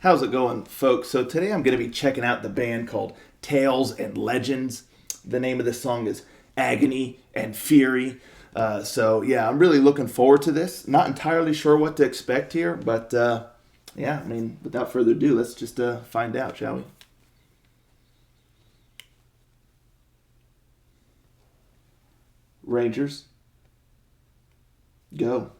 How's it going, folks? So today I'm going to be checking out the band called Tales and Legends. The name of this song is Agony and Fury. So I'm really looking forward to this. Not entirely sure what to expect here, but without further ado, let's just find out, shall we? Rangers, go.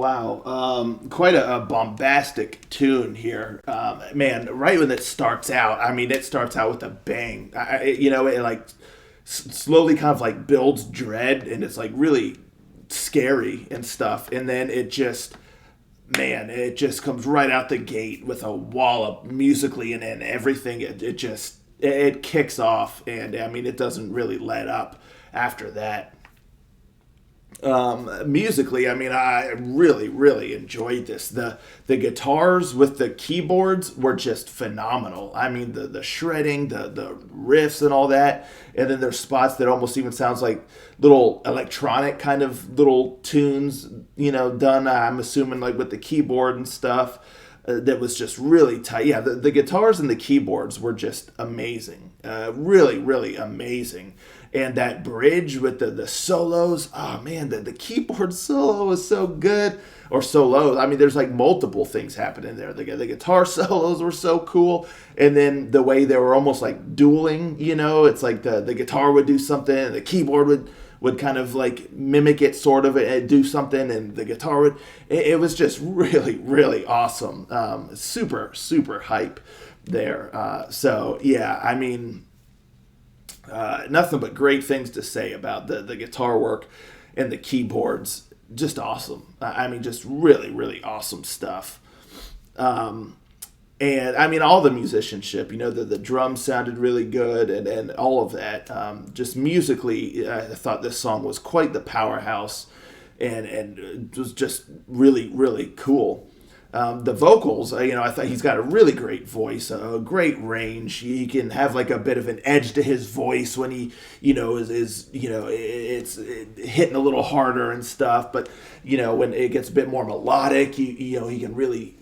wow. Quite a bombastic tune here. Man, right when it starts out, I mean, it starts out with a bang. It like slowly kind of like builds dread and it's like really scary and stuff. And then it just comes right out the gate with a wallop musically and everything. It kicks off. And I mean, it doesn't really let up after that. Musically, I mean, I really, really enjoyed this. The guitars with the keyboards were just phenomenal. I mean, the shredding, the riffs and all that. And then there's spots that almost even sounds like little electronic kind of little tunes, done, I'm assuming, like with the keyboard and stuff. That was just really tight. Yeah, the guitars and the keyboards were just amazing. Really, really amazing. And that bridge with the solos, oh man, the keyboard solo is so good. Or solos. I mean, there's like multiple things happening there. The guitar solos were so cool. And then the way they were almost like dueling, it's like the guitar would do something and the keyboard would kind of like mimic it sort of and do something, and the guitar would, it was just really, really awesome. Super, super hype there. So yeah, I mean, nothing but great things to say about the guitar work and the keyboards. Just awesome. I mean, just really, really awesome stuff. And I mean, all the musicianship, the drums sounded really good and all of that. Just musically, I thought this song was quite the powerhouse and it was just really, really cool. The vocals, I thought he's got a really great voice, a great range. He can have like a bit of an edge to his voice when he, it's hitting a little harder and stuff. But, when it gets a bit more melodic, he can really,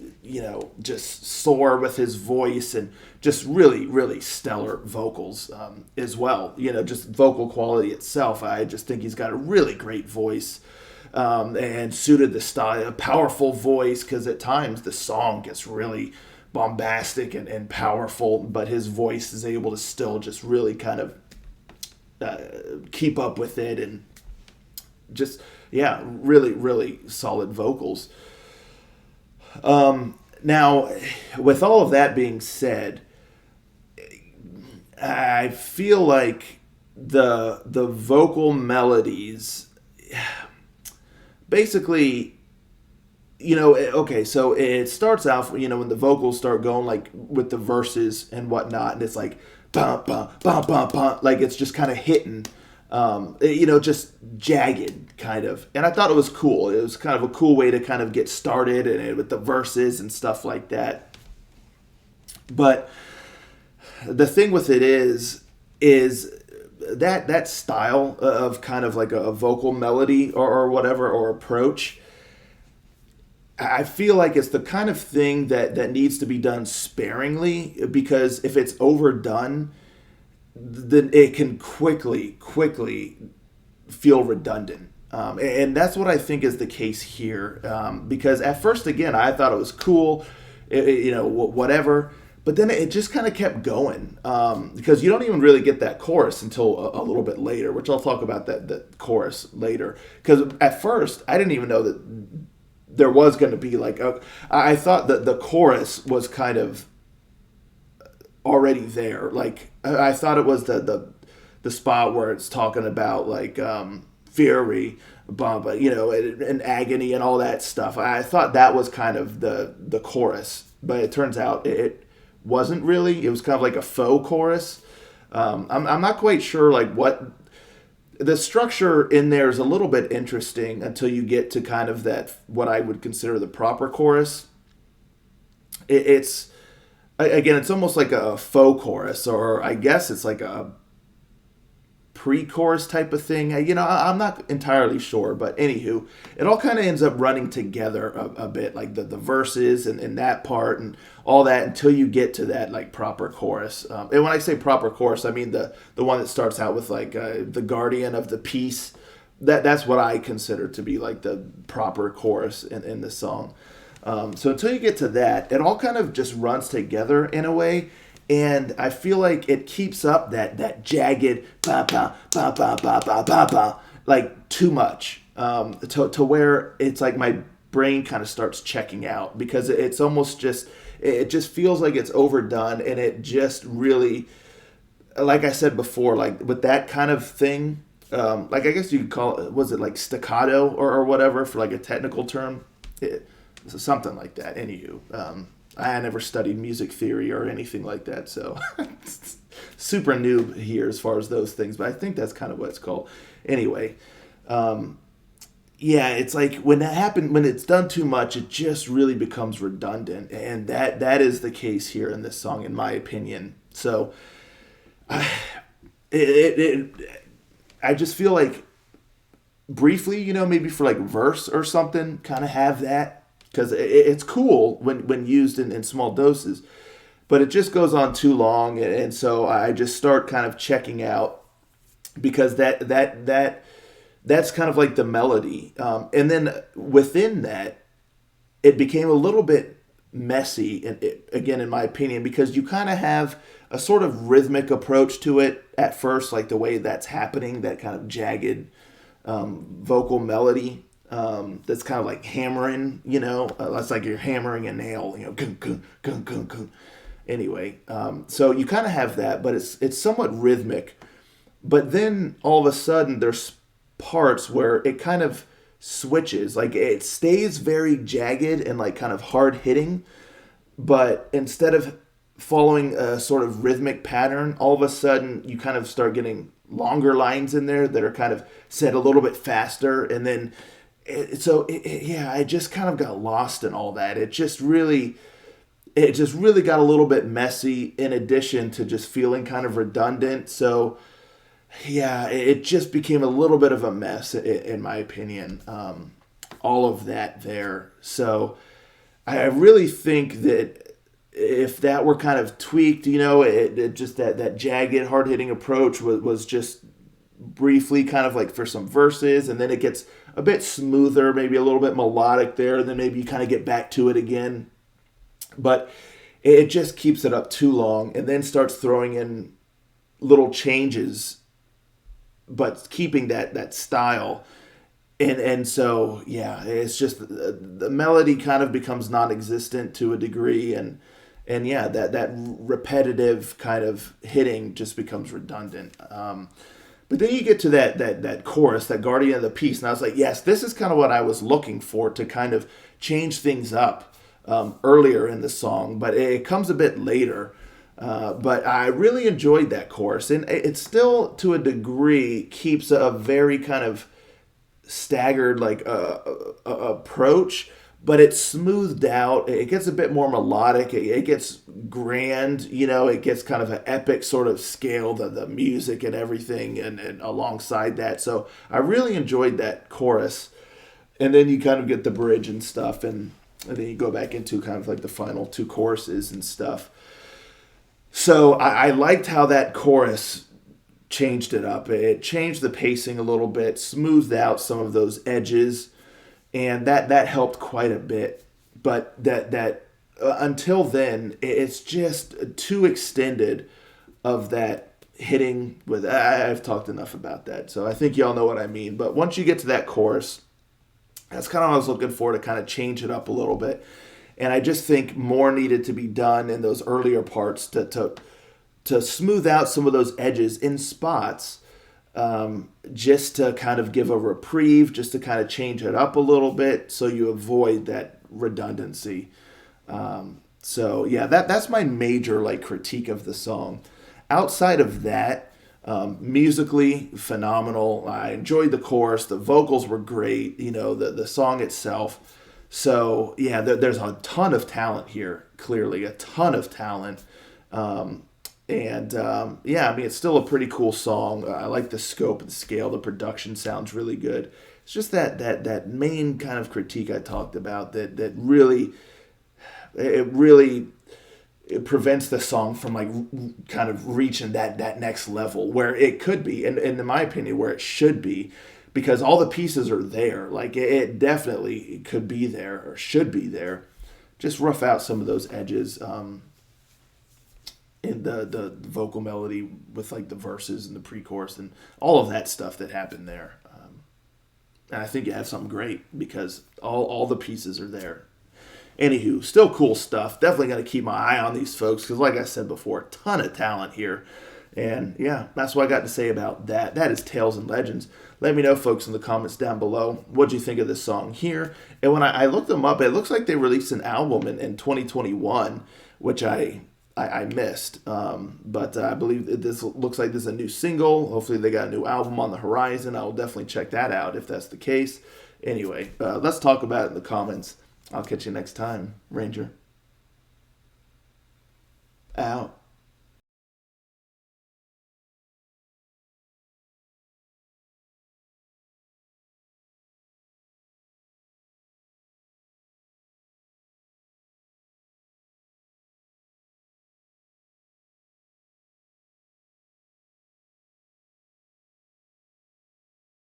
just soar with his voice and just really, really stellar vocals as well. Just vocal quality itself. I just think he's got a really great voice. And suited the style, a powerful voice, because at times the song gets really bombastic and powerful, but his voice is able to still just really kind of keep up with it, and just, yeah, really, really solid vocals. Now, with all of that being said, I feel like the vocal melodies, basically, okay, so it starts out, when the vocals start going, like, with the verses and whatnot, and it's like, bum, bum, bum, bum, bum, like, it's just kind of hitting, just jagged, kind of. And I thought it was cool. It was kind of a cool way to kind of get started and with the verses and stuff like that. But the thing with it is that style of kind of like a vocal melody or whatever, or approach, I feel like it's the kind of thing that needs to be done sparingly, because if it's overdone, then it can quickly feel redundant. And that's what I think is the case here. Because at first, again, I thought it was cool, whatever. But then it just kind of kept going, because you don't even really get that chorus until a little bit later, which I'll talk about that chorus later. Because at first, I didn't even know that there was going to be like I thought that the chorus was kind of already there. Like, I thought it was the spot where it's talking about like fury, and agony and all that stuff. I thought that was kind of the chorus, but it turns out it wasn't really. It was kind of like a faux chorus. I'm not quite sure like what the structure in there is. A little bit interesting until you get to kind of that what I would consider the proper chorus. It's almost like a faux chorus, or I guess it's like a pre-chorus type of thing. I'm not entirely sure, but anywho, it all kind of ends up running together a bit, like the verses and that part and all that, until you get to that like proper chorus. And when I say proper chorus, I mean the one that starts out with like the guardian of the peace. That's what I consider to be like the proper chorus in the song. So until you get to that, it all kind of just runs together in a way. And I feel like it keeps up that jagged ba ba ba ba ba ba ba ba, like too much, to where it's like my brain kind of starts checking out because it's almost just it just feels like it's overdone, and it just really, like I said before, like with that kind of thing, like I guess you could call it, was it like staccato or whatever for like a technical term, something like that. Anywho, I never studied music theory or anything like that, so super noob here as far as those things, but I think that's kind of what it's called. Anyway, yeah, it's like when that happen when it's done too much, it just really becomes redundant, and that is the case here in this song, in my opinion. So, I just feel like briefly, maybe for like verse or something, kind of have that because it's cool when used in small doses, but it just goes on too long, and so I just start kind of checking out because that's kind of like the melody, and then within that, it became a little bit messy, again, in my opinion, because you kind of have a sort of rhythmic approach to it at first, like the way that's happening, that kind of jagged vocal melody, that's kind of like hammering, that's like you're hammering a nail, gung, gung, gung, gung, gung. Anyway, so you kind of have that, but it's somewhat rhythmic. But then all of a sudden there's parts where it kind of switches, like it stays very jagged and like kind of hard hitting, but instead of following a sort of rhythmic pattern, all of a sudden you kind of start getting longer lines in there that are kind of said a little bit faster, and then yeah, I just kind of got lost in all that. It just really got a little bit messy, in addition to just feeling kind of redundant. So yeah, it just became a little bit of a mess, in my opinion. All of that there. So I really think that if that were kind of tweaked, it just that jagged, hard hitting approach was just briefly kind of like for some verses, and then it gets a bit smoother, maybe a little bit melodic there, and then maybe you kind of get back to it again. But it just keeps it up too long, and then starts throwing in little changes, but keeping that style. And so yeah, it's just the melody kind of becomes non-existent to a degree, and yeah, that repetitive kind of hitting just becomes redundant. But then you get to that chorus, that Guardian of the Peace, and I was like, yes, this is kind of what I was looking for to kind of change things up earlier in the song, but it comes a bit later. But I really enjoyed that chorus, and it still, to a degree, keeps a very kind of staggered like approach, but it's smoothed out. It gets a bit more melodic. It gets grand. It gets kind of an epic sort of scale, the music and everything, and alongside that. So I really enjoyed that chorus, and then you kind of get the bridge and stuff, and then you go back into kind of like the final two choruses and stuff. So I liked how that chorus changed it up. It changed the pacing a little bit, smoothed out some of those edges, and that helped quite a bit. But that until then, it's just too extended of that hitting with. I've talked enough about that, so I think y'all know what I mean. But once you get to that chorus, that's kind of what I was looking for, to kind of change it up a little bit. And I just think more needed to be done in those earlier parts to smooth out some of those edges in spots, just to kind of give a reprieve, just to kind of change it up a little bit so you avoid that redundancy. So yeah, that's my major like critique of the song. Outside of that, musically phenomenal. I enjoyed the chorus. The vocals were great. The song itself. So yeah, there's a ton of talent here. Clearly, a ton of talent. Yeah, I mean, it's still a pretty cool song. I like the scope and scale. The production sounds really good. It's just that main kind of critique I talked about that really it prevents the song from like kind of reaching that next level where it could be, and in my opinion, where it should be, because all the pieces are there. Like it definitely could be there or should be there. Just rough out some of those edges. In the vocal melody with like the verses and the pre-chorus and all of that stuff that happened there. And I think you have something great because all the pieces are there. Anywho, still cool stuff. Definitely going to keep my eye on these folks because, like I said before, a ton of talent here. And yeah, that's what I got to say about that. That is Tales and Legends. Let me know, folks, in the comments down below. What do you think of this song here? And when I looked them up, it looks like they released an album in 2021, which I missed. But I believe this looks like this is a new single. Hopefully they got a new album on the horizon. I will definitely check that out if that's the case. Anyway, let's talk about it in the comments. I'll catch you next time. Ranger. Out.